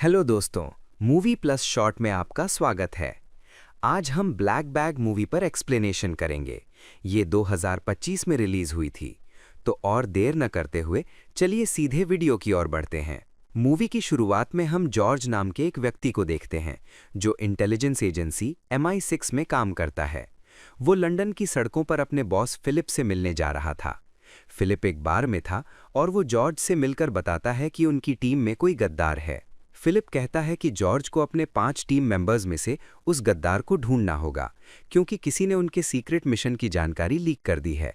Hello दोस्तों, movie plus short में आपका स्वागत है। आज हम ब्लैक बैग मूवी पर एक्सप्लेनेशन करेंगे। ये 2025 में रिलीज हुई थी। तो और देर न करते हुए चलिए सीधे वीडियो की ओर बढ़ते हैं। मूवी की शुरुआत में हम जॉर्ज नाम के एक व्यक्ति को देखते हैं जो इंटेलिजेंस एजेंसी MI6 में काम करता है। वो लंदन की सड़कों पर अपने बॉस फिलिप से मिलने जा रहा था। फिलिप एक बार में था और वो जॉर्ज से मिलकर बताता है कि उनकी टीम में कोई गद्दार है। फिलिप कहता है कि जॉर्ज को अपने 5 टीम मेंबर्स में से उस गद्दार को ढूंढना होगा, क्योंकि किसी ने उनके सीक्रेट मिशन की जानकारी लीक कर दी है।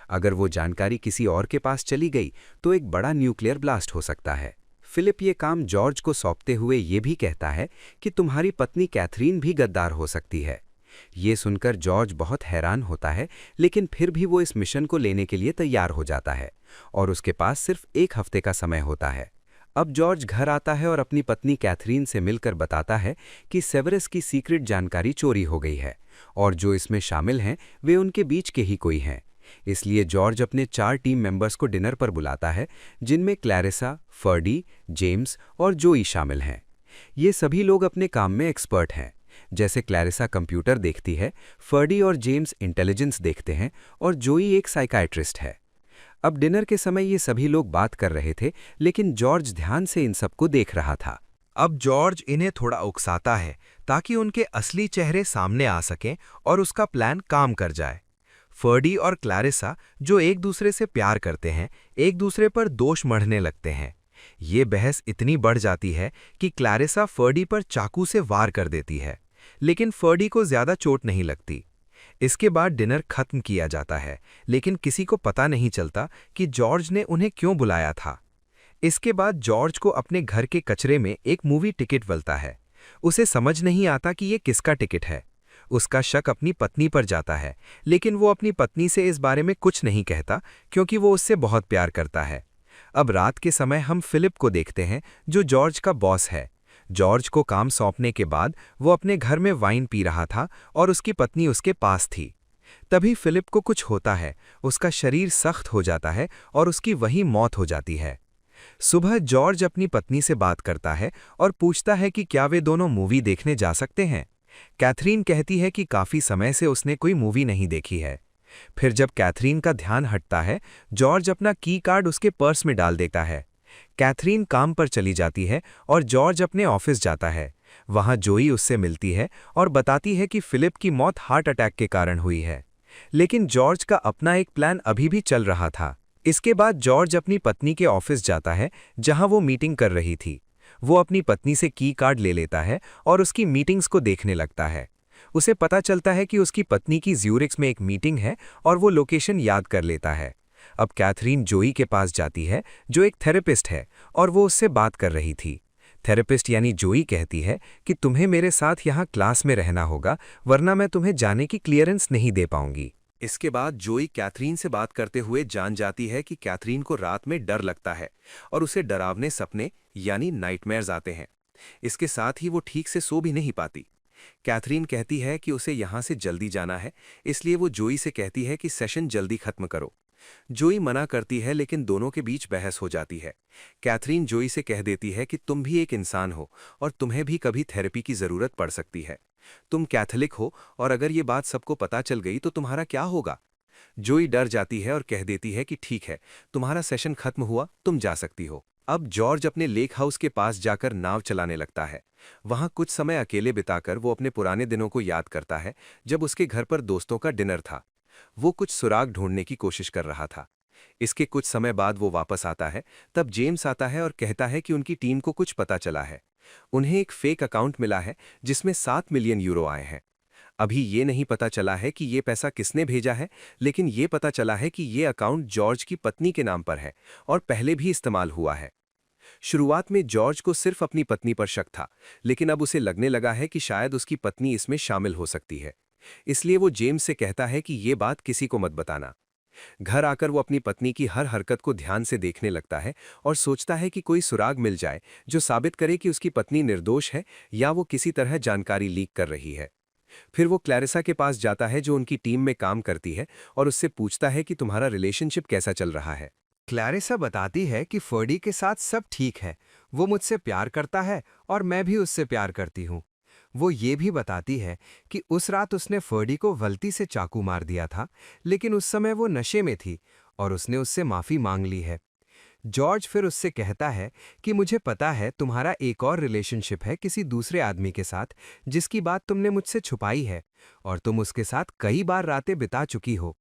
अगर वो जानकारी किसी और के पास चली गई तो एक बड़ा न्यूक्लियर ब्लास्ट हो सकता है। फिलिप ये काम जॉर्ज को सौंपते हुए ये भी कहता है कि तुम्हारी पत्नी कैथरीन भी गद्दार हो सकती है। ये सुनकर जॉर्ज बहुत हैरान होता है, लेकिन फिर भी वो इस मिशन को लेने के लिए तैयार हो जाता है और उसके पास सिर्फ 1 हफ्ते का समय होता है। अब जॉर्ज घर आता है और अपनी पत्नी कैथरीन से मिलकर बताता है कि सेवेरस की सीक्रेट जानकारी चोरी हो गई है और जो इसमें शामिल हैं वे उनके बीच के ही कोई हैं। इसलिए जॉर्ज अपने 4 टीम मेंबर्स को डिनर पर बुलाता है, जिनमें क्लैरिसा, फर्डी, जेम्स और जोई शामिल हैं। ये सभी लोग अपने काम में एक्सपर्ट हैं। जैसे क्लैरिसा कंप्यूटर देखती है, फर्डी और जेम्स इंटेलिजेंस देखते हैं और जोई एक साइकाइट्रिस्ट है। अब डिनर के समय ये सभी लोग बात कर रहे थे, लेकिन जॉर्ज ध्यान से इन सबको देख रहा था। अब जॉर्ज इन्हें थोड़ा उकसाता है ताकि उनके असली चेहरे सामने आ सकें और उसका प्लान काम कर जाए। फर्डी और क्लैरिसा, जो एक दूसरे से प्यार करते हैं, एक दूसरे पर दोष मढ़ने लगते हैं। ये बहस इतनी बढ़ जाती है कि क्लैरिसा फर्डी पर चाकू से वार कर देती है, लेकिन फर्डी को ज्यादा चोट नहीं लगती। इसके बाद डिनर खत्म किया जाता है, लेकिन किसी को पता नहीं चलता कि जॉर्ज ने उन्हें क्यों बुलाया था। इसके बाद जॉर्ज को अपने घर के कचरे में एक मूवी टिकट मिलता है। उसे समझ नहीं आता कि ये किसका टिकट है। उसका शक अपनी पत्नी पर जाता है, लेकिन वो अपनी पत्नी से इस बारे में कुछ नहीं कहता क्योंकि वो उससे बहुत प्यार करता है। अब रात के समय हम फिलिप को देखते हैं, जो जॉर्ज का बॉस है। जॉर्ज को काम सौंपने के बाद वो अपने घर में वाइन पी रहा था और उसकी पत्नी उसके पास थी। तभी फिलिप को कुछ होता है, उसका शरीर सख्त हो जाता है और उसकी वहीं मौत हो जाती है। सुबह जॉर्ज अपनी पत्नी से बात करता है और पूछता है कि क्या वे दोनों मूवी देखने जा सकते हैं। कैथरीन कहती है कि काफी समय से उसने कोई मूवी नहीं देखी है। फिर जब कैथरीन का ध्यान हटता है, जॉर्ज अपना की कार्ड उसके पर्स में डाल देता है। कैथरीन काम पर चली जाती है और जॉर्ज अपने ऑफिस जाता है। वहां जोई उससे मिलती है और बताती है कि फिलिप की मौत हार्ट अटैक के कारण हुई है। लेकिन जॉर्ज का अपना एक प्लान अभी भी चल रहा था। इसके बाद जॉर्ज अपनी पत्नी के ऑफिस जाता है, जहां वो मीटिंग कर रही थी। वो अपनी पत्नी से की कार्ड ले लेता है और उसकी मीटिंग्स को देखने लगता है। उसे पता चलता है कि उसकी पत्नी की ज्यूरिक्स में एक मीटिंग है और वो लोकेशन याद कर लेता है। अब कैथरीन जोई के पास जाती है, जो एक थेरेपिस्ट है, और वो उससे बात कर रही थी। थेरेपिस्ट यानी जोई कहती है कि तुम्हें मेरे साथ यहाँ क्लास में रहना होगा, वरना मैं तुम्हें जाने की क्लियरेंस नहीं दे पाऊंगी। इसके बाद जोई कैथरीन से बात करते हुए जान जाती है कि कैथरीन को रात में डर लगता है और उसे डरावने सपने यानी नाइटमेयर्स आते हैं। इसके साथ ही वो ठीक से सो भी नहीं पाती। कैथरीन कहती है कि उसे यहाँ से जल्दी जाना है, इसलिए वो जोई से कहती है कि सेशन जल्दी खत्म करो। जोई मना करती है, लेकिन दोनों के बीच बहस हो जाती है। कैथरीन जोई से कह देती है कि तुम भी एक इंसान हो और तुम्हें भी कभी थेरेपी की जरूरत पड़ सकती है। तुम कैथोलिक हो और अगर ये बात सबको पता चल गई तो तुम्हारा क्या होगा। जोई डर जाती है और कह देती है कि ठीक है, तुम्हारा सेशन खत्म हुआ, तुम जा सकती हो। अब जॉर्ज अपने लेक हाउस के पास जाकर नाव चलाने लगता है। वहां कुछ समय अकेले बिताकर वो अपने पुराने दिनों को याद करता है, जब उसके घर पर दोस्तों का डिनर था। वो कुछ सुराग ढूंढने की कोशिश कर रहा था। इसके कुछ समय बाद वो वापस आता है। तब जेम्स आता है और कहता है कि उनकी टीम को कुछ पता चला है। उन्हें एक फेक अकाउंट मिला है जिसमें 7 मिलियन यूरो आए हैं। अभी ये नहीं पता चला है कि ये पैसा किसने भेजा है, लेकिन ये पता चला है कि ये अकाउंट जॉर्ज की पत्नी के नाम पर है और पहले भी इस्तेमाल हुआ है। शुरुआत में जॉर्ज को सिर्फ अपनी पत्नी पर शक था, लेकिन अब उसे लगने लगा है कि शायद उसकी पत्नी इसमें शामिल हो सकती है। इसलिए वो जेम्स से कहता है कि ये बात किसी को मत बताना। घर आकर वो अपनी पत्नी की हर हरकत को ध्यान से देखने लगता है और सोचता है कि कोई सुराग मिल जाए जो साबित करे कि उसकी पत्नी निर्दोष है या वो किसी तरह जानकारी लीक कर रही है। फिर वो क्लैरिसा के पास जाता है, जो उनकी टीम में काम करती है, और उससे पूछता है कि तुम्हारा रिलेशनशिप कैसा चल रहा है। क्लैरिसा बताती है कि फर्डी के साथ सब ठीक है। वो मुझसे प्यार करता है और मैं भी उससे प्यार करती हूँ। वो ये भी बताती है कि उस रात उसने फर्डी को गलती से चाकू मार दिया था, लेकिन उस समय वो नशे में थी और उसने उससे माफ़ी मांग ली है। जॉर्ज फिर उससे कहता है कि मुझे पता है तुम्हारा एक और रिलेशनशिप है किसी दूसरे आदमी के साथ, जिसकी बात तुमने मुझसे छुपाई है और तुम उसके साथ कई बार रातें बिता चुकी हो।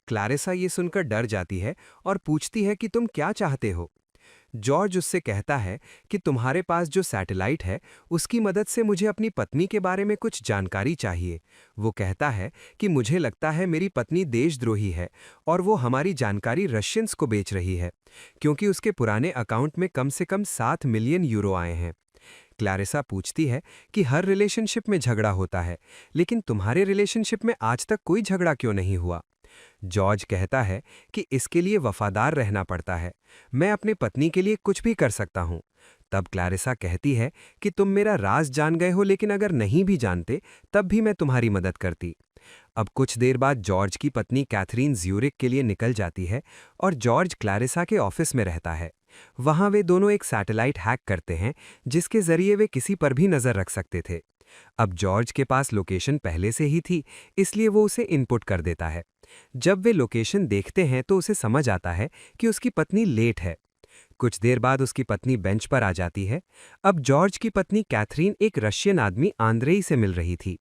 क्लैरिसा ये सुनकर डर जाती है और पूछती है कि तुम क्या चाहते हो। जॉर्ज उससे कहता है कि तुम्हारे पास जो सैटेलाइट है उसकी मदद से मुझे अपनी पत्नी के बारे में कुछ जानकारी चाहिए। वो कहता है कि मुझे लगता है मेरी पत्नी देशद्रोही है और वो हमारी जानकारी रशियंस को बेच रही है, क्योंकि उसके पुराने अकाउंट में कम से कम 7 मिलियन यूरो आए हैं। क्लैरिसा पूछती है कि हर रिलेशनशिप में झगड़ा होता है, लेकिन तुम्हारे रिलेशनशिप में आज तक कोई झगड़ा क्यों नहीं हुआ। जॉर्ज कहता है कि इसके लिए वफादार रहना पड़ता है, मैं अपनी पत्नी के लिए कुछ भी कर सकता हूं। तब क्लैरिसा कहती है कि तुम मेरा राज जान गए हो, लेकिन अगर नहीं भी जानते तब भी मैं तुम्हारी मदद करती। अब कुछ देर बाद जॉर्ज की पत्नी कैथरीन ज्यूरिक के लिए निकल जाती है और जॉर्ज क्लैरिसा के ऑफिस में रहता है। वहां वे दोनों एक सैटेलाइट हैक करते हैं, जिसके जरिए वे किसी पर भी नजर रख सकते थे। अब जॉर्ज के पास लोकेशन पहले से ही थी, इसलिए वो उसे इनपुट कर देता है। जब वे लोकेशन देखते हैं तो उसे समझ आता है कि उसकी पत्नी लेट है। कुछ देर बाद उसकी पत्नी बेंच पर आ जाती है। अब जॉर्ज की पत्नी कैथरीन एक रशियन आदमी आंद्रेई से मिल रही थी।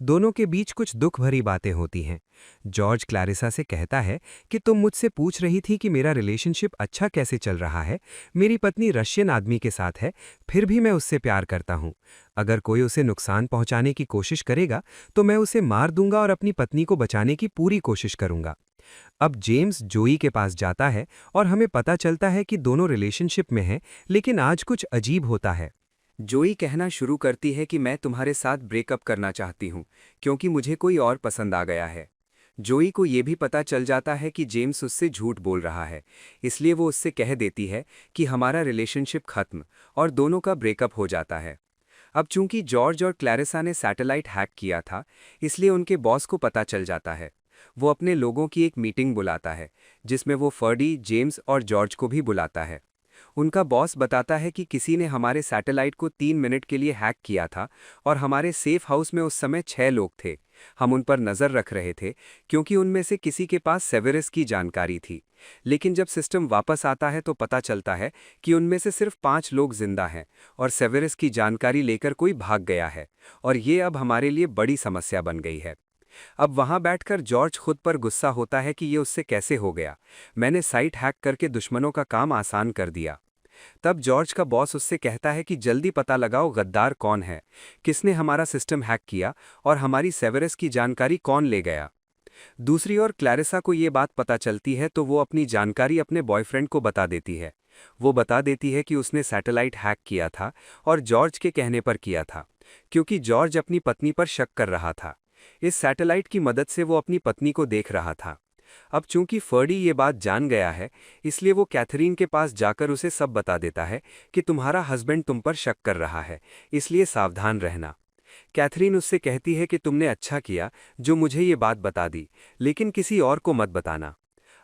दोनों के बीच कुछ दुख भरी बातें होती हैं। जॉर्ज क्लैरिसा से कहता है कि तुम मुझसे पूछ रही थी कि मेरा रिलेशनशिप अच्छा कैसे चल रहा है। मेरी पत्नी रशियन आदमी के साथ है, फिर भी मैं उससे प्यार करता हूँ। अगर कोई उसे नुकसान पहुंचाने की कोशिश करेगा तो मैं उसे मार दूंगा और अपनी पत्नी को बचाने की पूरी कोशिश करूंगा। अब जेम्स जोई के पास जाता है और हमें पता चलता है कि दोनों रिलेशनशिप में हैं, लेकिन आज कुछ अजीब होता है। जोई कहना शुरू करती है कि मैं तुम्हारे साथ ब्रेकअप करना चाहती हूँ, क्योंकि मुझे कोई और पसंद आ गया है। जोई को ये भी पता चल जाता है कि जेम्स उससे झूठ बोल रहा है, इसलिए वो उससे कह देती है कि हमारा रिलेशनशिप खत्म और दोनों का ब्रेकअप हो जाता है। अब चूंकि जॉर्ज और क्लैरिसा ने सैटेलाइट हैक किया था, इसलिए उनके बॉस को पता चल जाता है। वो अपने लोगों की एक मीटिंग बुलाता है, जिसमें वो फर्डी, जेम्स और जॉर्ज को भी बुलाता है। उनका बॉस बताता है कि किसी ने हमारे सैटेलाइट को 3 मिनट के लिए हैक किया था और हमारे सेफ हाउस में उस समय 6 लोग थे। हम उन पर नज़र रख रहे थे, क्योंकि उनमें से किसी के पास सेवेरस की जानकारी थी। लेकिन जब सिस्टम वापस आता है तो पता चलता है कि उनमें से सिर्फ 5 लोग जिंदा हैं और सेवेरस की जानकारी लेकर कोई भाग गया है, और ये अब हमारे लिए बड़ी समस्या बन गई है। अब वहां बैठकर जॉर्ज खुद पर गुस्सा होता है कि ये उससे कैसे हो गया। मैंने साइट हैक करके दुश्मनों का काम आसान कर दिया। तब जॉर्ज का बॉस उससे कहता है कि जल्दी पता लगाओ गद्दार कौन है, किसने हमारा सिस्टम हैक किया और हमारी सेवेरस की जानकारी कौन ले गया। दूसरी ओर क्लैरिसा को ये बात पता चलती है तो वो अपनी जानकारी अपने बॉयफ्रेंड को बता देती है। वो बता देती है कि उसने सैटेलाइट हैक किया था और जॉर्ज के कहने पर किया था, क्योंकि जॉर्ज अपनी पत्नी पर शक कर रहा था। इस सैटेलाइट की मदद से वो अपनी पत्नी को देख रहा था। अब चूंकि फर्डी ये बात जान गया है, इसलिए वो कैथरीन के पास जाकर उसे सब बता देता है कि तुम्हारा हस्बैंड तुम पर शक कर रहा है, इसलिए सावधान रहना। कैथरीन उससे कहती है कि तुमने अच्छा किया जो मुझे ये बात बता दी, लेकिन किसी और को मत बताना।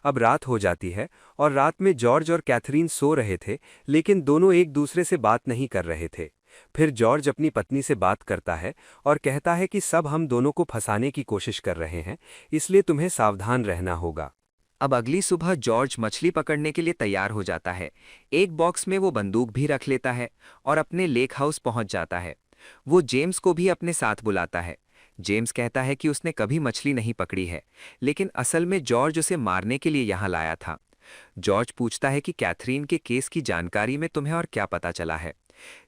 अब रात हो जाती है और रात में जॉर्ज और कैथरीन सो रहे थे, लेकिन दोनों एक दूसरे से बात नहीं कर रहे थे। फिर जॉर्ज अपनी पत्नी से बात करता है और कहता है कि सब हम दोनों को फंसाने की कोशिश कर रहे हैं, इसलिए तुम्हें सावधान रहना होगा। अब अगली सुबह जॉर्ज मछली पकड़ने के लिए तैयार हो जाता है। एक बॉक्स में वो बंदूक भी रख लेता है और अपने लेक हाउस पहुंच जाता है। वो जेम्स को भी अपने साथ बुलाता है। जेम्स कहता है कि उसने कभी मछली नहीं पकड़ी है, लेकिन असल में जॉर्ज उसे मारने के लिए यहाँ लाया था। जॉर्ज पूछता है कि कैथरीन के केस की जानकारी में तुम्हें और क्या पता चला है।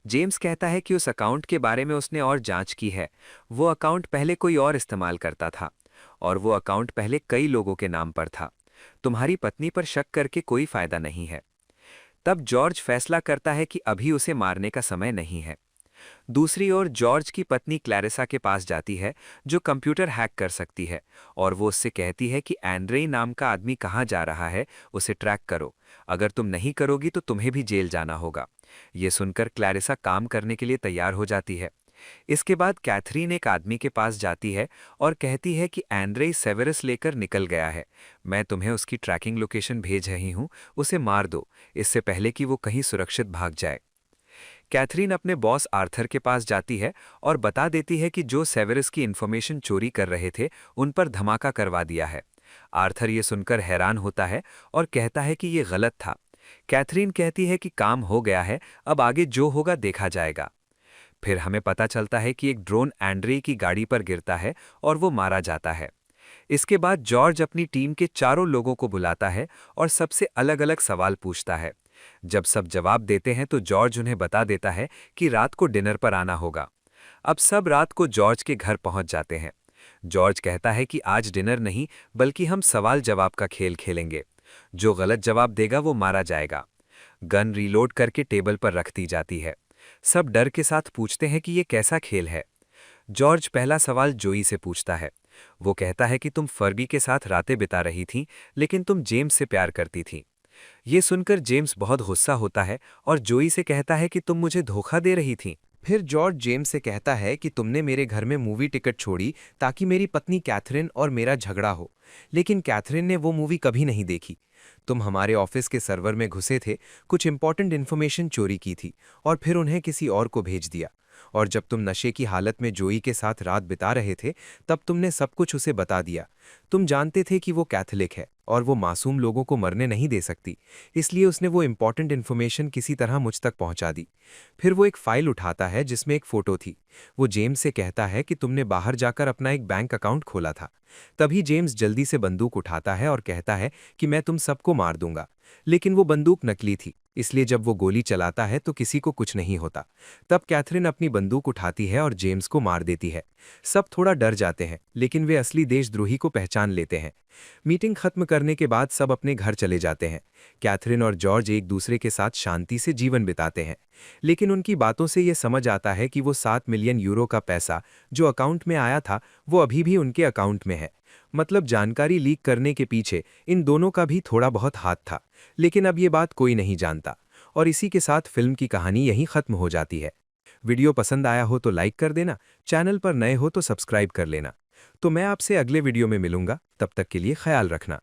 जेम्स कहता है कि उस अकाउंट के बारे में उसने और जांच की है। वो अकाउंट पहले कोई और इस्तेमाल करता था और वो अकाउंट पहले कई लोगों के नाम पर था। तुम्हारी पत्नी पर शक करके कोई फायदा नहीं है। तब जॉर्ज फैसला करता है कि अभी उसे मारने का समय नहीं है। दूसरी ओर जॉर्ज की पत्नी क्लैरिसा के पास जाती है, जो कंप्यूटर हैक कर सकती है, और वो उससे कहती है कि एंड्रेई नाम का आदमी कहाँ जा रहा है, उसे ट्रैक करो। अगर तुम नहीं करोगी तो तुम्हें भी जेल जाना होगा। ये सुनकर क्लैरिसा काम करने के लिए तैयार हो जाती है। इसके बाद कैथरीन एक आदमी के पास जाती है और कहती है कि एंड्रेई सेवेरस लेकर निकल गया है। मैं तुम्हें उसकी ट्रैकिंग लोकेशन भेज रही हूँ, उसे मार दो, इससे पहले कि वो कहीं सुरक्षित भाग जाए। कैथरीन अपने बॉस आर्थर के पास जाती है और बता देती है कि जो सेवेरस की इन्फॉर्मेशन चोरी कर रहे थे उन पर धमाका करवा दिया है। आर्थर ये सुनकर हैरान होता है और कहता है कि ये गलत था। कैथरीन कहती है कि काम हो गया है, अब आगे जो होगा देखा जाएगा। फिर हमें पता चलता है कि एक ड्रोन एंड्रे की गाड़ी पर गिरता है और वो मारा जाता है। इसके बाद जॉर्ज अपनी टीम के चारों लोगों को बुलाता है और सबसे अलग-अलग सवाल पूछता है। जब सब जवाब देते हैं तो जॉर्ज उन्हें बता देता है कि रात को डिनर पर आना होगा। अब सब रात को जॉर्ज के घर पहुंच जाते हैं। जॉर्ज कहता है कि आज डिनर नहीं बल्कि हम सवाल जवाब का खेल खेलेंगे। जो गलत जवाब देगा वो मारा जाएगा। गन रीलोड करके टेबल पर रख दी जाती है। सब डर के साथ पूछते हैं कि ये कैसा खेल है। जॉर्ज पहला सवाल जोई से पूछता है। वो कहता है कि तुम फर्गी के साथ रातें बिता रही थीं, लेकिन तुम जेम्स से प्यार करती थीं। ये सुनकर जेम्स बहुत गुस्सा होता है और जोई से कहता है कि तुम मुझे धोखा दे रही थीं। फिर जॉर्ज जेम्स से कहता है कि तुमने मेरे घर में मूवी टिकट छोड़ी ताकि मेरी पत्नी कैथरीन और मेरा झगड़ा हो, लेकिन कैथरीन ने वो मूवी कभी नहीं देखी। तुम हमारे ऑफिस के सर्वर में घुसे थे, कुछ इंपॉर्टेंट इन्फॉर्मेशन चोरी की थी और फिर उन्हें किसी और को भेज दिया। और जब तुम नशे की हालत में जोई के साथ रात बिता रहे थे तब तुमने सब कुछ उसे बता दिया। तुम जानते थे कि वो कैथोलिक है और वो मासूम लोगों को मरने नहीं दे सकती, इसलिए उसने वो इंपॉर्टेंट इन्फॉर्मेशन किसी तरह मुझ तक पहुंचा दी। फिर वो एक फाइल उठाता है जिसमें एक फोटो थी। वो जेम्स से कहता है कि तुमने बाहर जाकर अपना एक बैंक अकाउंट खोला था। तभी जेम्स जल्दी से बंदूक उठाता है और कहता है कि मैं तुम सबको मार दूंगा, लेकिन वो बंदूक नकली थी, इसलिए जब वो गोली चलाता है तो किसी को कुछ नहीं होता। तब कैथरीन अपनी बंदूक उठाती है और जेम्स को मार देती है। सब थोड़ा डर जाते हैं, लेकिन वे असली देशद्रोही को पहचान लेते हैं। मीटिंग खत्म करने के बाद सब अपने घर चले जाते हैं। कैथरीन और जॉर्ज एक दूसरे के साथ शांति से जीवन बिताते हैं, लेकिन उनकी बातों से ये समझ आता है कि वो 7 मिलियन यूरो का पैसा जो अकाउंट में आया था वो अभी भी उनके अकाउंट में है। मतलब जानकारी लीक करने के पीछे इन दोनों का भी थोड़ा बहुत हाथ था, लेकिन अब ये बात कोई नहीं जानता। और इसी के साथ फिल्म की कहानी यहीं खत्म हो जाती है। वीडियो पसंद आया हो तो लाइक कर देना, चैनल पर नए हो तो सब्सक्राइब कर लेना। तो मैं आपसे अगले वीडियो में मिलूंगा, तब तक के लिए ख्याल रखना।